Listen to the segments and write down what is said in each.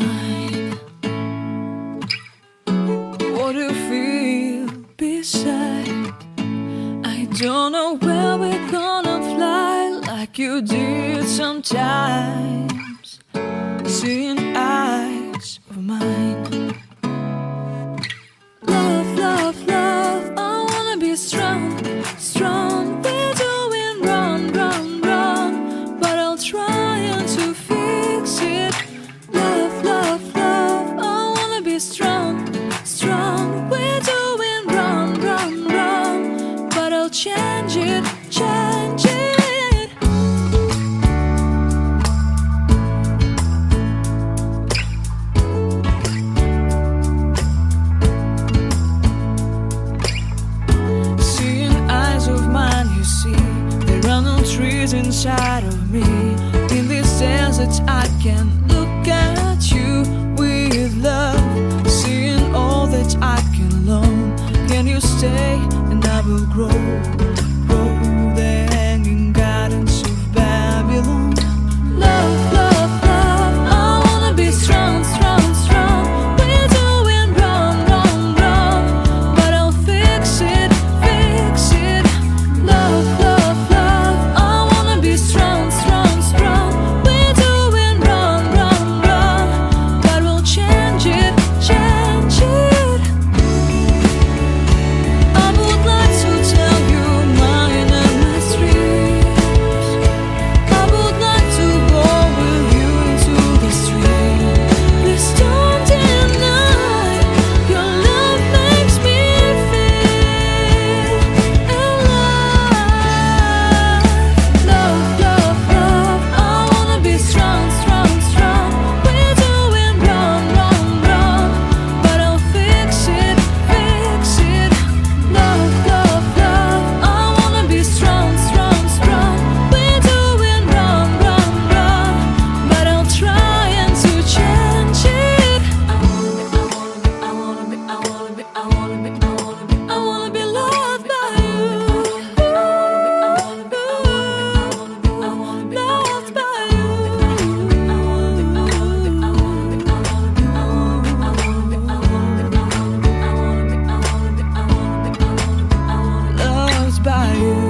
mine. What do you feel beside? I don't know where we're gonna fly like you did sometimes. Seeing eyes of mine. Love, love, love, I wanna be strong, strong. We're doing wrong, wrong, wrong, but I'll try to fix it. Love, love, love, I wanna be strong, strong. We're doing wrong, wrong, wrong, but I'll change it, change it. Seeing eyes of mine, you see, there are no trees inside of me. In this desert, I can look at you with love. Seeing all that I can learn. Can you stay and I will grow, grow the hanging gardens of Babylon. Love, love, love, I wanna be strong, strong, strong. We're doing wrong, wrong, wrong, but I'll fix it, fix it. Love, love, love, I wanna be strong, strong, strong. We're doing wrong, wrong, wrong, but we'll change it, change it. I would like to tell you mine and my dreams. I would like to go with you into the street. Please don't deny your love makes me feel alive. Love, love, love, I wanna be strong, strong, strong. We're doing wrong, wrong, wrong, but I'll fix it, fix it. Love, love, love, I wanna be strong, strong, strong. We're doing wrong, wrong, wrong, but I'll try and to change it. I wanna be, I wanna be, I wanna be, I wanna be, I wanna be, I wanna be loved by you. I wanna be, I wanna be, I wanna be, I wanna be, loved by you. I wanna be, I wanna be, I wanna be, I wanna be, I wanna be, I wanna be, I wanna be, I wanna be, I wanna be, I wanna be, I wanna be, I wanna be, I wanna be, I wanna be, loved by you.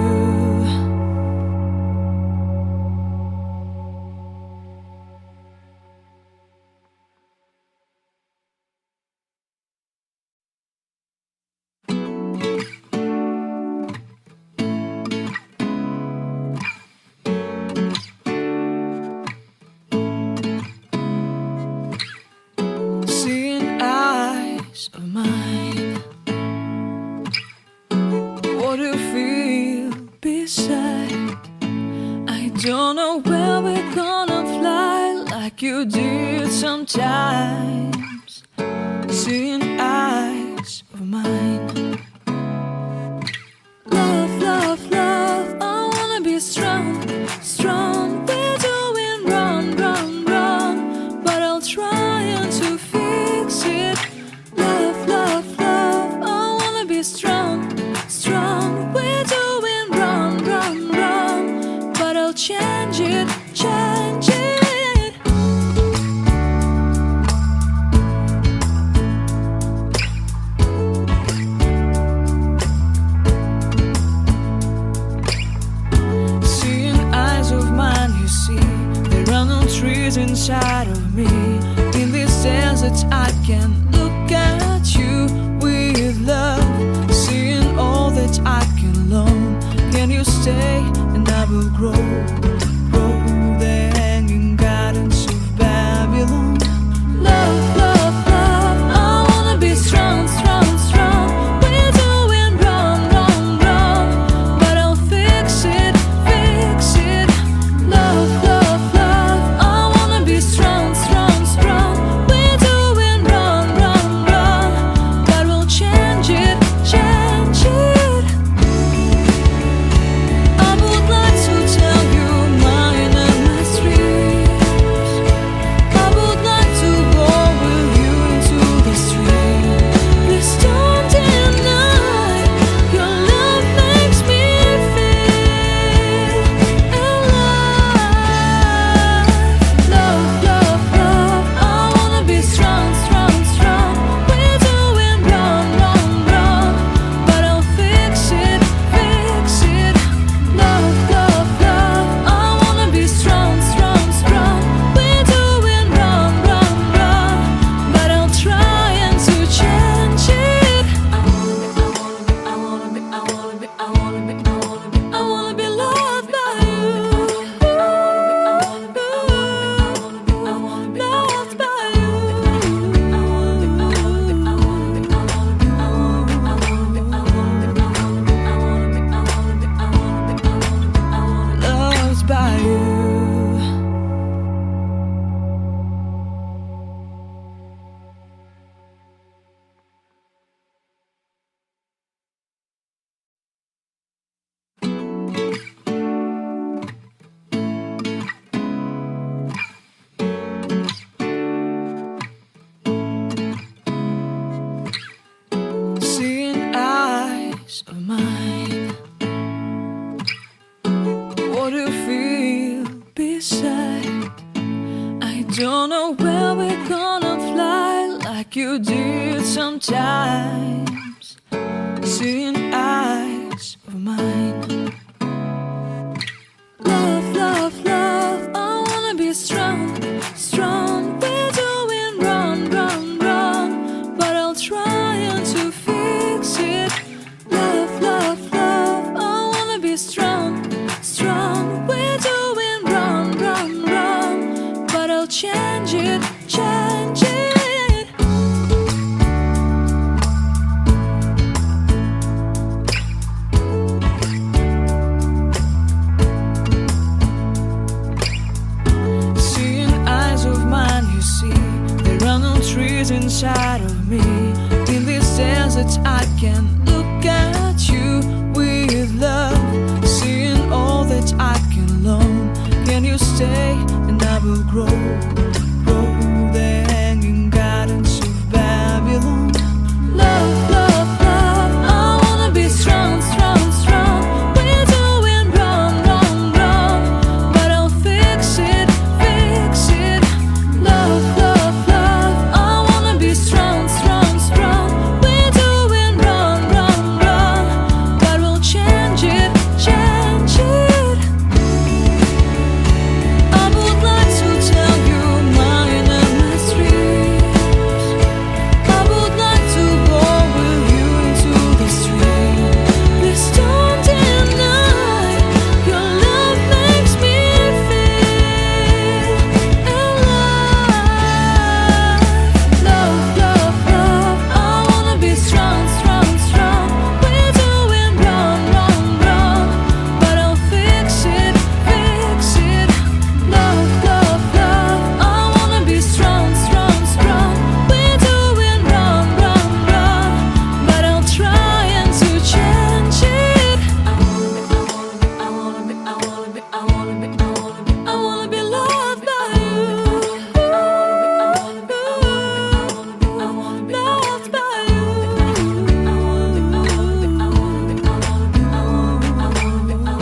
Seeing eyes of mine. What do you feel beside? I don't know where we're gonna fly like you did sometimes. Seeing eyes of mine. Love, love, love, I wanna be strong, strong. We're doing wrong, wrong, wrong, but I'll try to fix it. Love, love, love, I wanna be strong, strong. We're doing wrong, wrong, wrong, but I'll change it, change it. Seeing eyes of mine, you see, there are no trees inside of me. In this desert, I can look at you with love. Seeing all that I can learn. Can you stay and I will grow, grow the hanging gardens of Babylon. Love, love, love, I wanna be strong, strong, strong. We're doing wrong, wrong, wrong, but I'll fix it, fix it. Love, love, love, I wanna be strong, strong, strong. We're doing wrong, wrong. we're gonna fly like you did sometimes. Seeing eyes of mine. Love, love, love, I wanna be strong, strong. We're doing wrong, wrong, wrong, but I'll try to fix it. Love, love, love, I wanna be strong, strong. We're doing wrong, wrong, wrong, but I'll change it, change it. Seeing eyes of mine, you see, there are no trees inside of me. In this desert, I can look at you with love. Seeing all that I can learn. Can you stay and I will grow, grow the hanging gardens of Babylon. Love, love, love, I wanna be strong, strong, strong. We're doing wrong, wrong, wrong, but I'll fix it, fix it. Love, love, love, I wanna be strong, strong, strong. We're doing wrong, wrong, wrong, but we'll change it, change it. I would like to tell you my endless dreams. I would like to go with you into the stream. Please don't deny your love makes me feel alive. Love, love, love, I wanna be strong, strong, strong. We're doing wrong, wrong, wrong, but I'll fix it, fix it. Love, love, love, I wanna be strong, strong, strong. We're doing wrong, wrong, wrong, but I'll try to change it. I wanna be, I wanna be, I wanna be, I wanna be, I wanna be, I wanna be loved by you. I wanna be, I wanna be, I wanna be, I wanna be, loved by you. I wanna be, I wanna be, I wanna be, I wanna be, I wanna be, I wanna be, I wanna be, I wanna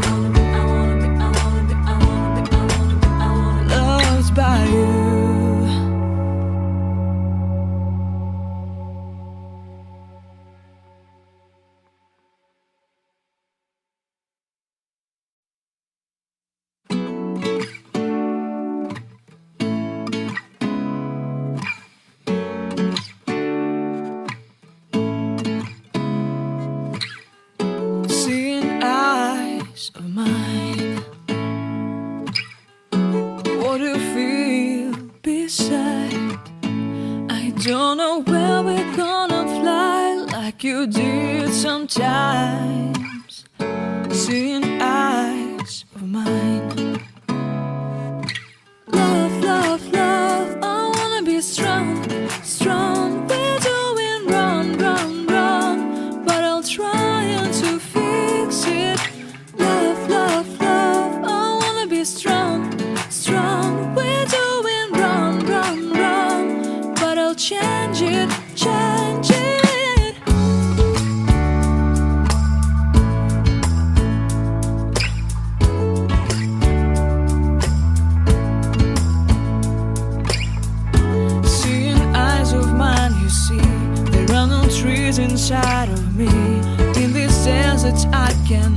be, I wanna be, I wanna be, I wanna be, I wanna be, I wanna be, loved by you. Seeing eyes of mine. What do you feel beside? I don't know where we're gonna fly like you did sometimes. Seeing eyes of mine. Love, love, love, I wanna be strong, strong. We're doing wrong, wrong, wrong, but I'll try to fix it. Love, love, love, I wanna be strong, strong. We're doing wrong, wrong, wrong, but I'll change it, change it. Seeing eyes of mine, you see, there are no trees inside of me. In this desert, I can